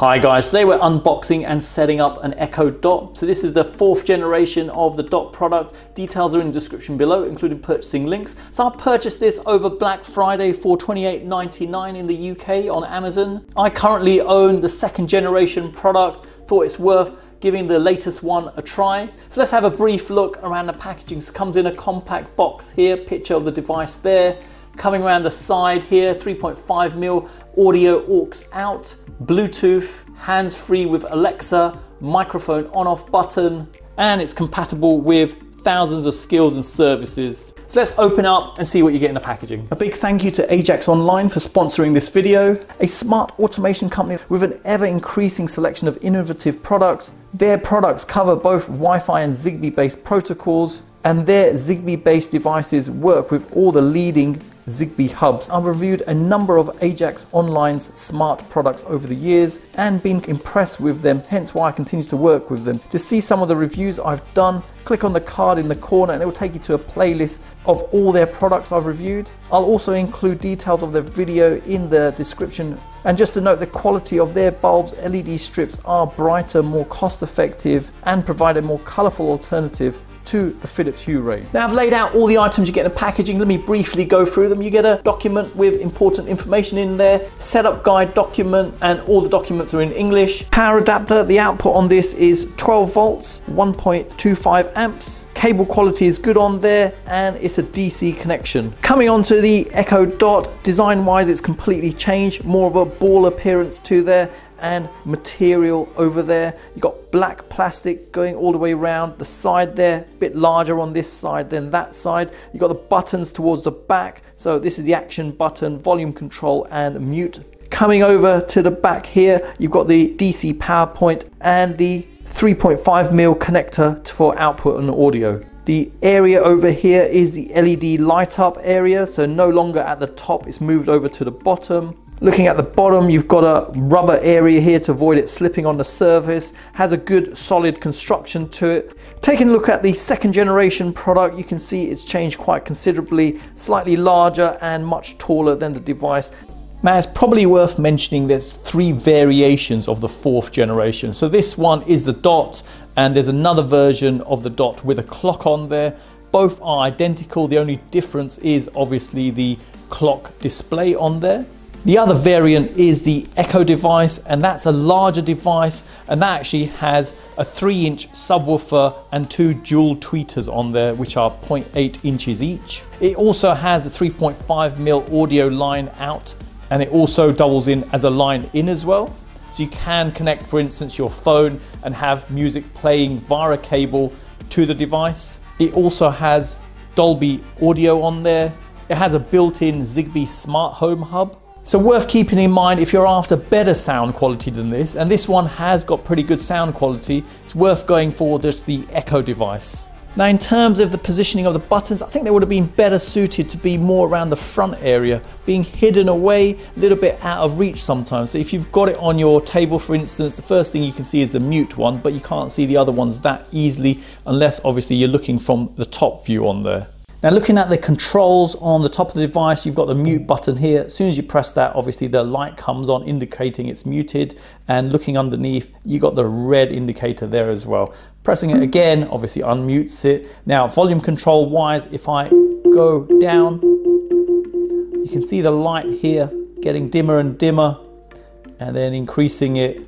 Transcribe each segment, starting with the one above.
Hi guys, today we're unboxing and setting up an Echo Dot. So this is the 4th generation of the Dot product. Details are in the description below, including purchasing links. So I purchased this over Black Friday for $28.99 in the UK on Amazon. I currently own the 2nd generation product, thought it's worth giving the latest one a try. So let's have a brief look around the packaging. So it comes in a compact box here, picture of the device there. Coming around the side here, 3.5mm audio aux out, Bluetooth, hands-free with Alexa, microphone on-off button, and it's compatible with thousands of skills and services. So let's open up and see what you get in the packaging. A big thank you to Ajax Online for sponsoring this video, a smart automation company with an ever-increasing selection of innovative products. Their products cover both Wi-Fi and Zigbee-based protocols, and their Zigbee-based devices work with all the leading Zigbee hubs. I've reviewed a number of Ajax Online's smart products over the years and been impressed with them, hence why I continue to work with them. To see some of the reviews I've done, click on the card in the corner and it will take you to a playlist of all their products I've reviewed. I'll also include details of their video in the description. And just to note, the quality of their bulbs, LED strips are brighter, more cost effective and provide a more colourful alternative to the Philips Hue range. Now I've laid out all the items you get in the packaging. Let me briefly go through them. You get a document with important information in there, setup guide document, and all the documents are in English. Power adapter, the output on this is 12 volts, 1.25 amps. Cable quality is good on there and it's a DC connection. Coming on to the Echo Dot, design wise it's completely changed, more of a ball appearance to there and material over there. You've got black plastic going all the way around the side there, a bit larger on this side than that side. You've got the buttons towards the back. So this is the action button, volume control and mute. Coming over to the back here, you've got the DC power point and the 3.5mm connector for output and audio. The area over here is the LED light up area, so no longer at the top, it's moved over to the bottom. Looking at the bottom, you've got a rubber area here to avoid it slipping on the surface. Has a good solid construction to it. Taking a look at the 2nd generation product, you can see it's changed quite considerably, slightly larger and much taller than the device. Now it's probably worth mentioning there's 3 variations of the 4th generation. So this one is the Dot and there's another version of the Dot with a clock on there. Both are identical, the only difference is obviously the clock display on there. The other variant is the Echo device, and that's a larger device, and that actually has a 3-inch subwoofer and 2 dual tweeters on there, which are 0.8 inches each. It also has a 3.5mm audio line out, and it also doubles in as a line in as well. So you can connect, for instance, your phone and have music playing via a cable to the device. It also has Dolby audio on there. It has a built-in Zigbee smart home hub. So worth keeping in mind if you're after better sound quality than this, and this one has got pretty good sound quality, it's worth going for just the Echo device. Now in terms of the positioning of the buttons, I think they would have been better suited to be more around the front area, being hidden away, a little bit out of reach sometimes. So if you've got it on your table, for instance, the first thing you can see is the mute one, but you can't see the other ones that easily, unless obviously you're looking from the top view on there. Now looking at the controls on the top of the device, you've got the mute button here. As soon as you press that, obviously the light comes on indicating it's muted, and looking underneath, you got the red indicator there as well. Pressing it again, obviously unmutes it. Now volume control wise, if I go down, you can see the light here getting dimmer and dimmer, and then increasing it,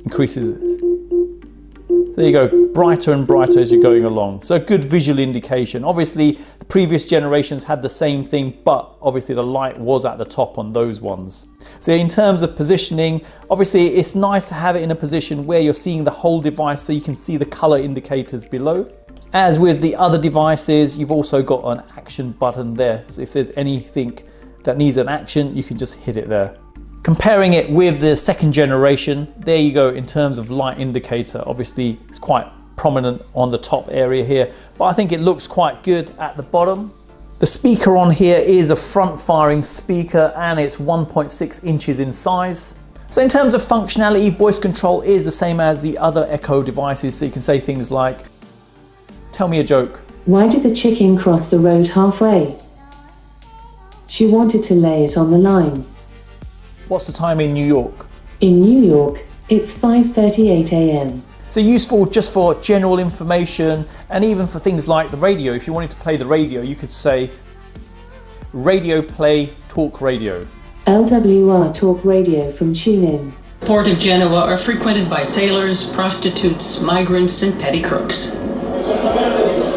increases it. There you go, brighter and brighter as you're going along. So a good visual indication. Obviously, the previous generations had the same thing, but obviously the light was at the top on those ones. So in terms of positioning, obviously it's nice to have it in a position where you're seeing the whole device so you can see the color indicators below. As with the other devices, you've also got an action button there. So if there's anything that needs an action, you can just hit it there. Comparing it with the 2nd generation, there you go in terms of light indicator. Obviously it's quite prominent on the top area here, but I think it looks quite good at the bottom. The speaker on here is a front firing speaker and it's 1.6 inches in size. So in terms of functionality, voice control is the same as the other Echo devices. So you can say things like, tell me a joke. Why did the chicken cross the road halfway? She wanted to lay it on the line. What's the time in New York? In New York, it's 5:38 a.m. So useful just for general information and even for things like the radio. If you wanted to play the radio, you could say radio play talk radio. LWR Talk Radio from TuneIn. The port of Genoa are frequented by sailors, prostitutes, migrants, and petty crooks.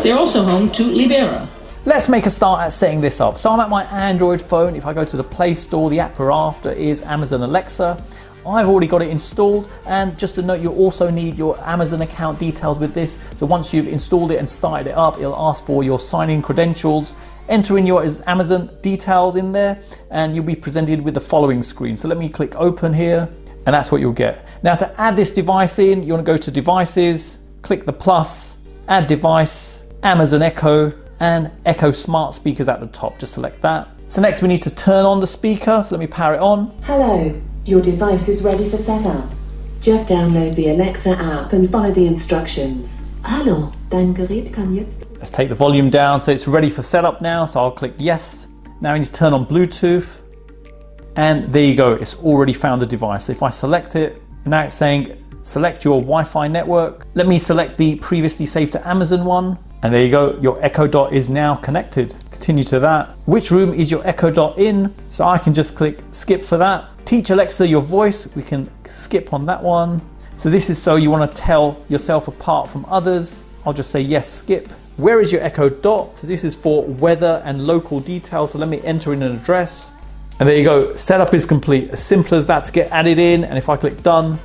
They're also home to Libera. Let's make a start at setting this up. So I'm at my Android phone. If I go to the Play Store, the app we're after is Amazon Alexa. I've already got it installed, and just to note, you also need your Amazon account details with this. So once you've installed it and started it up, it'll ask for your sign-in credentials. Enter in your Amazon details in there and you'll be presented with the following screen. So let me click open here, and that's what you'll get. Now to add this device in, you want to go to devices, click the plus, add device, Amazon Echo, and Echo Smart Speakers at the top. Just select that. So next we need to turn on the speaker. So let me power it on. Hello, your device is ready for setup. Just download the Alexa app and follow the instructions. Hallo, dein Gerät kann jetzt... Let's take the volume down so it's ready for setup now. So I'll click yes. Now I need to turn on Bluetooth. And there you go, it's already found the device. So if I select it, now it's saying select your Wi-Fi network. Let me select the previously saved to Amazon one. And there you go, your Echo Dot is now connected. Continue to that. Which room is your Echo Dot in? So I can just click skip for that. Teach Alexa your voice. We can skip on that one. So this is so you want to tell yourself apart from others. I'll just say yes, skip. Where is your Echo Dot? So this is for weather and local details. So let me enter in an address. And there you go, setup is complete. As simple as that to get added in. And if I click done,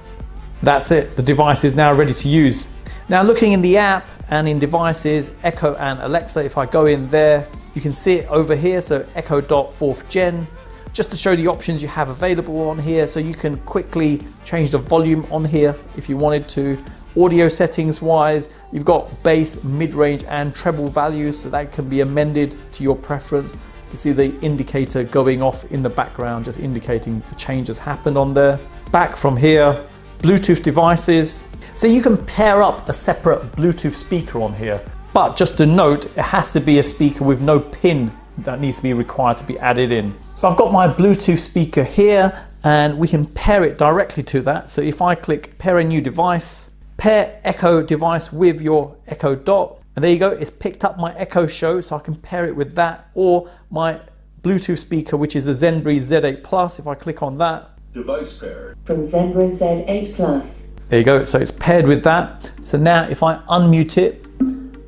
that's it. The device is now ready to use. Now looking in the app and in devices, Echo and Alexa, if I go in there, you can see it over here. So Echo Dot 4th Gen, just to show the options you have available on here. So you can quickly change the volume on here if you wanted to. Audio settings wise, you've got bass, mid-range and treble values, so that can be amended to your preference. You can see the indicator going off in the background, just indicating a change has happened on there. Back from here, Bluetooth devices. So you can pair up a separate Bluetooth speaker on here, but just to note, it has to be a speaker with no pin that needs to be required to be added in. So I've got my Bluetooth speaker here and we can pair it directly to that. So if I click pair a new device, pair Echo device with your Echo Dot, and there you go, it's picked up my Echo Show, so I can pair it with that, or my Bluetooth speaker, which is a Zenbury Z8 Plus. If I click on that, device paired from Zenbury Z8 Plus. There you go, so it's paired with that. So now if I unmute it,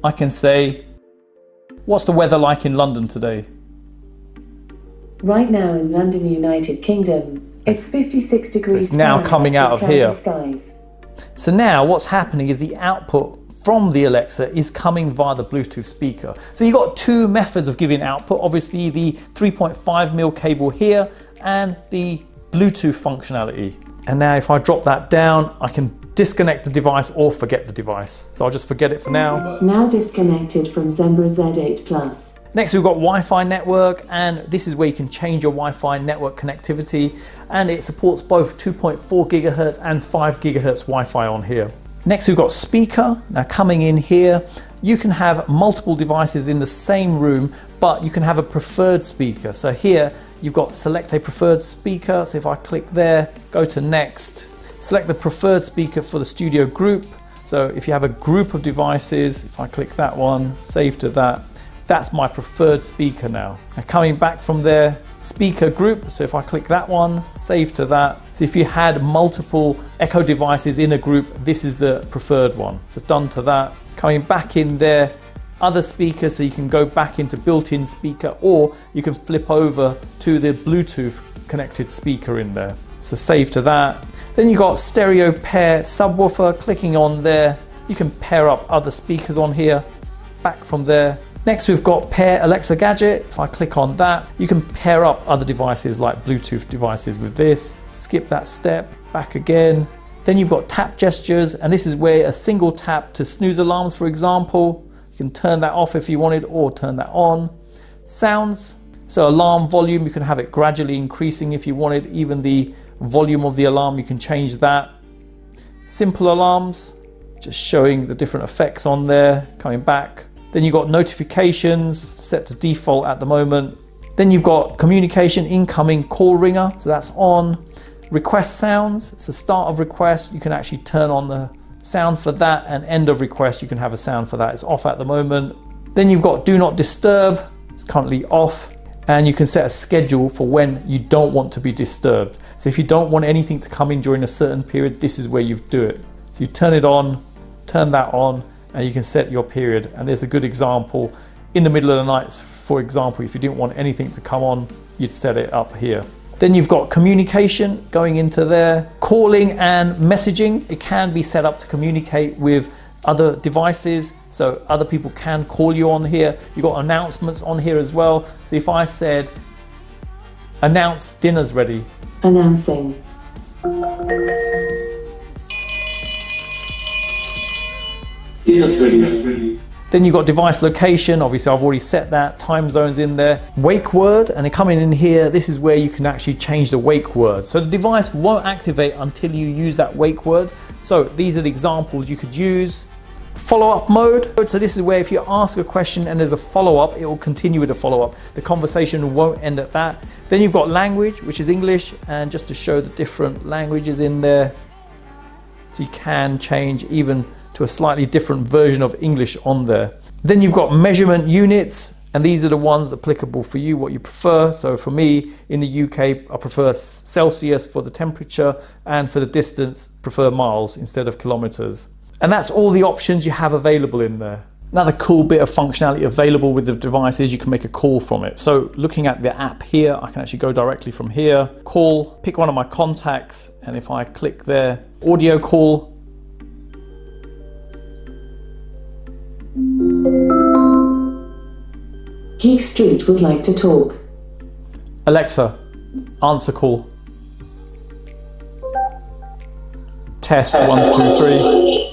I can say, what's the weather like in London today? Right now in London, United Kingdom, it's 56 degrees. So it's now coming out of here. Skies. So now what's happening is the output from the Alexa is coming via the Bluetooth speaker. So you've got two methods of giving output, obviously the 3.5mm cable here and the Bluetooth functionality. And now if I drop that down, I can disconnect the device or forget the device. So I'll just forget it for now. Now disconnected from Zenbury Z8 Plus. Next we've got Wi-Fi network, and this is where you can change your Wi-Fi network connectivity, and it supports both 2.4 GHz and 5 GHz Wi-Fi on here. Next we've got speaker. Now coming in here, you can have multiple devices in the same room, but you can have a preferred speaker. So here you've got select a preferred speaker. So if I click there, go to next, select the preferred speaker for the studio group. So if you have a group of devices, if I click that one, save to that, that's my preferred speaker now. Now coming back from there, speaker group. So if I click that one, save to that. So if you had multiple Echo devices in a group, this is the preferred one. So done to that. Coming back in there, other speakers, so you can go back into built-in speaker, or you can flip over to the Bluetooth connected speaker in there. So save to that. Then you got stereo pair subwoofer. Clicking on there, you can pair up other speakers on here. Back from there. Next we've got pair Alexa gadget. If I click on that, you can pair up other devices like Bluetooth devices with this. Skip that step, back again. Then you've got tap gestures, and this is where a single tap to snooze alarms, for example. You can turn that off if you wanted, or turn that on. Sounds, so alarm volume, you can have it gradually increasing if you wanted. Even the volume of the alarm, you can change that. Simple alarms, just showing the different effects on there. Coming back. Then you've got notifications set to default at the moment. Then you've got communication incoming call ringer, so that's on. request sounds. It's the start of request. You can actually turn on the sound for that, and end of request, you can have a sound for that. It's off at the moment. Then you've got do not disturb. It's currently off. And you can set a schedule for when you don't want to be disturbed. So if you don't want anything to come in during a certain period, this is where you do it. So you turn it on, turn that on, and you can set your period. And there's a good example. In the middle of the night, for example, if you didn't want anything to come on, you'd set it up here. Then you've got communication going into there, calling and messaging. It can be set up to communicate with other devices, so other people can call you on here. You've got announcements on here as well. So if I said, announce dinner's ready. Announcing. Dinner's ready. Then you've got device location. Obviously I've already set that. Time zones in there. Wake word, and coming in here, this is where you can actually change the wake word. So the device won't activate until you use that wake word. So these are the examples you could use. Follow-up mode. So this is where if you ask a question and there's a follow-up, it will continue with a follow-up. The conversation won't end at that. Then you've got language, which is English, and just to show the different languages in there. So you can change even to a slightly different version of English on there. Then you've got measurement units, and these are the ones applicable for you, what you prefer. So for me, in the UK, I prefer Celsius for the temperature, and for the distance, prefer miles instead of kilometers. And that's all the options you have available in there. Another cool bit of functionality available with the device is you can make a call from it. So looking at the app here, I can actually go directly from here, call, pick one of my contacts, and if I click there, audio call. Geek Street would like to talk. Alexa, answer call. Test 1, 2, 3.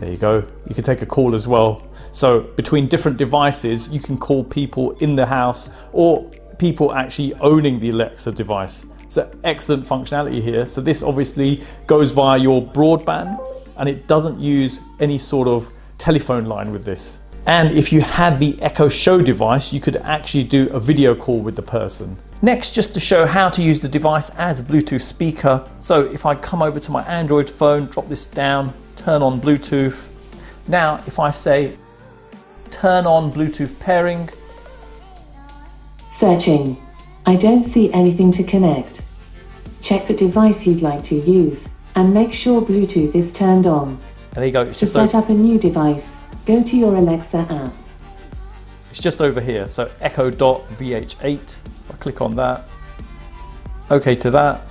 There you go. You can take a call as well. So between different devices, you can call people in the house or people actually owning the Alexa device. So excellent functionality here. So this obviously goes via your broadband, and it doesn't use any sort of telephone line with this. And if you had the Echo Show device, you could actually do a video call with the person. Next, just to show how to use the device as a Bluetooth speaker. So if I come over to my Android phone, drop this down, turn on Bluetooth. Now, if I say, turn on Bluetooth pairing. Searching. I don't see anything to connect. Check the device you'd like to use and make sure Bluetooth is turned on. And there you go. It's to just set up a new device, go to your Alexa app. It's just over here. So Echo.VH8. I'll click on that. Okay to that.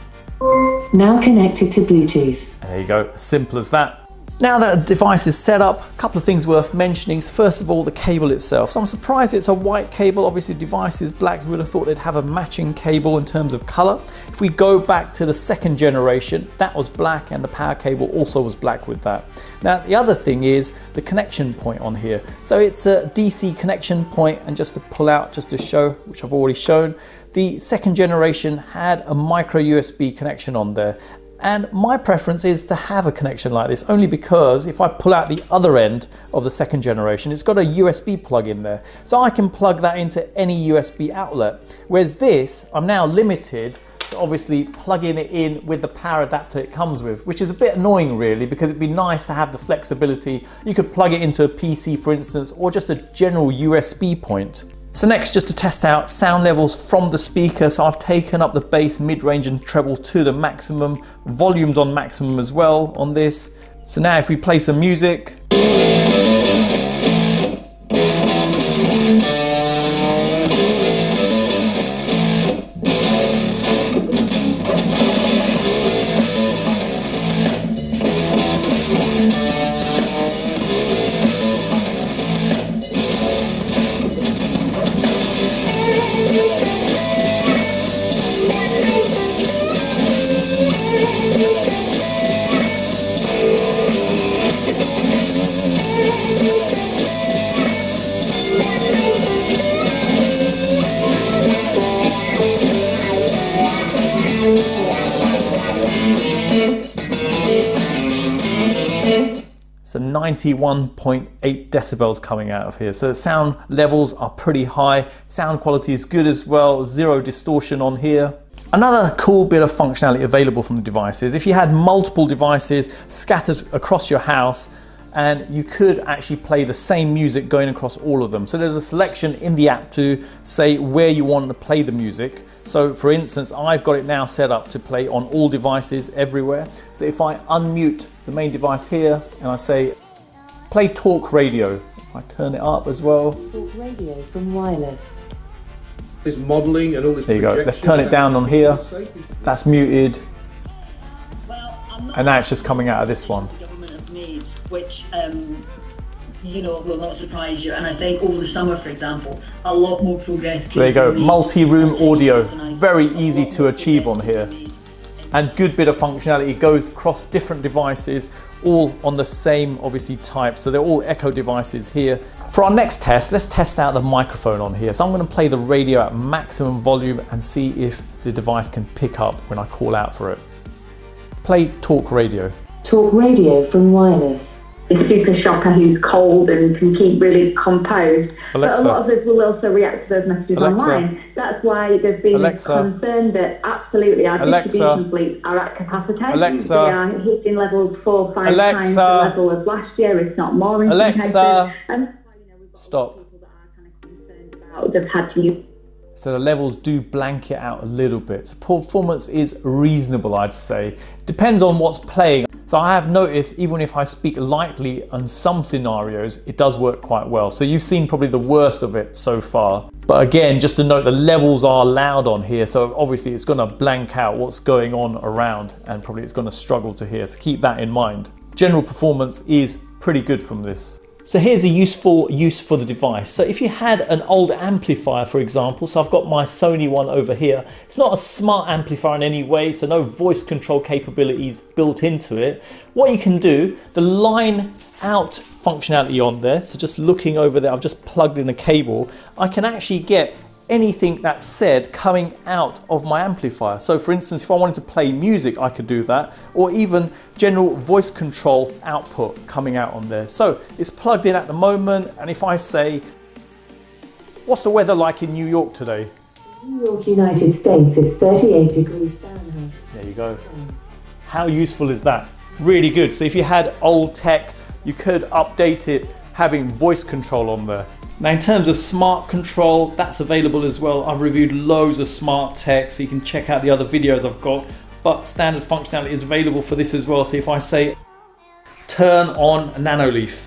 Now connected to Bluetooth. There you go. Simple as that. Now that the device is set up, a couple of things worth mentioning. So first of all, the cable itself. So I'm surprised it's a white cable. Obviously the device is black. You would have thought they'd have a matching cable in terms of color. If we go back to the second generation, that was black, and the power cable also was black with that. Now the other thing is the connection point on here. So it's a DC connection point, and just to pull out, just to show, which I've already shown, the second generation had a micro USB connection on there. And my preference is to have a connection like this, only because if I pull out the other end of the second generation, it's got a USB plug in there. So I can plug that into any USB outlet. Whereas this, I'm now limited to obviously plugging it in with the power adapter it comes with, which is a bit annoying really, because it'd be nice to have the flexibility. You could plug it into a PC, for instance, or just a general USB point. So next, just to test out sound levels from the speaker. So I've taken up the bass, mid-range and treble to the maximum, volumed on maximum as well on this. So now if we play some music. So 91.8 decibels coming out of here. So the sound levels are pretty high. Sound quality is good as well. Zero distortion on here. Another cool bit of functionality available from the device is if you had multiple devices scattered across your house, and you could actually play the same music going across all of them. So there's a selection in the app to say where you want to play the music. So for instance, I've got it now set up to play on all devices everywhere. So if I unmute the main device here and I say, play talk radio, if I turn it up as well. Talk radio from wireless. This modelling and all this. There you go. Let's turn it down on here. That's muted. And now it's just coming out of this one. Which you know, will not surprise you. And I think over the summer, for example, a lot more progress. So there you go, multi-room audio, very easy to achieve on here. And good bit of functionality, it goes across different devices, all on the same, obviously, type. So they're all Echo devices here. For our next test, let's test out the microphone on here. So I'm gonna play the radio at maximum volume and see if the device can pick up when I call out for it. Play talk radio. Talk radio from wireless. A super shopper who's cold and can keep really composed. Alexa. But a lot of us will also react to those messages Alexa. online. That's why there's been Alexa. concern that absolutely our Alexa. distribution fleets are at capacity. Alexa. They are hitting levels 4 or 5 times the level of last year, if not more in some Alexa. cases. And Stop. people that are kind of concerned about they've had to use. So the levels do blank it out a little bit. So performance is reasonable, I'd say. Depends on what's playing. So I have noticed even if I speak lightly on some scenarios, it does work quite well. So you've seen probably the worst of it so far. But again, just to note, the levels are loud on here. So obviously it's gonna blank out what's going on around and probably it's gonna struggle to hear. So keep that in mind. General performance is pretty good from this. So here's a useful use for the device. So if you had an old amplifier, for example, so I've got my Sony one over here. It's not a smart amplifier in any way, so no voice control capabilities built into it. What you can do, the line out functionality on there, so just looking over there, I've just plugged in a cable, I can actually get anything that's said coming out of my amplifier. So for instance, if I wanted to play music, I could do that, or even general voice control output coming out on there. So it's plugged in at the moment, and if I say, what's the weather like in New York today? New York, United States is 38 degrees Fahrenheit. There you go. How useful is that? Really good. So if you had old tech, you could update it having voice control on there. Now in terms of smart control, that's available as well. I've reviewed loads of smart tech, so you can check out the other videos I've got, but standard functionality is available for this as well. So if I say, turn on Nanoleaf.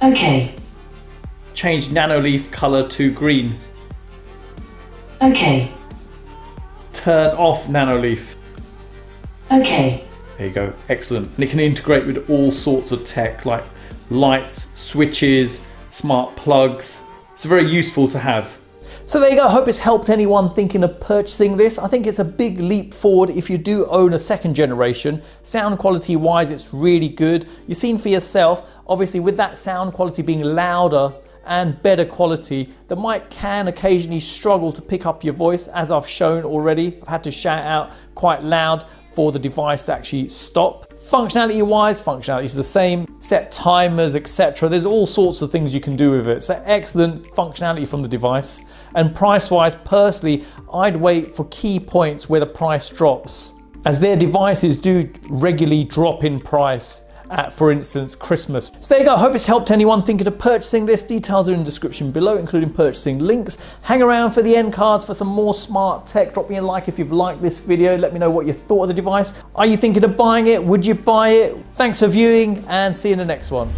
Okay. Change Nanoleaf color to green. Okay. Turn off Nanoleaf. Okay. There you go, excellent. And it can integrate with all sorts of tech like lights, switches, smart plugs. It's very useful to have. So there you go, I hope it's helped anyone thinking of purchasing this. I think it's a big leap forward if you do own a second generation. Sound quality wise, it's really good. You've seen for yourself, obviously with that sound quality being louder and better quality, the mic can occasionally struggle to pick up your voice, as I've shown already. I've had to shout out quite loud for the device to actually stop. Functionality wise, functionality is the same, set timers, etc. There's all sorts of things you can do with it. So excellent functionality from the device. And price wise, personally, I'd wait for key points where the price drops, as their devices do regularly drop in price at, for instance, Christmas. So there you go, I hope it's helped anyone thinking of purchasing this. Details are in the description below, including purchasing links. Hang around for the end cards for some more smart tech. Drop me a like if you've liked this video. Let me know what you thought of the device. Are you thinking of buying it? Would you buy it? Thanks for viewing, and see you in the next one.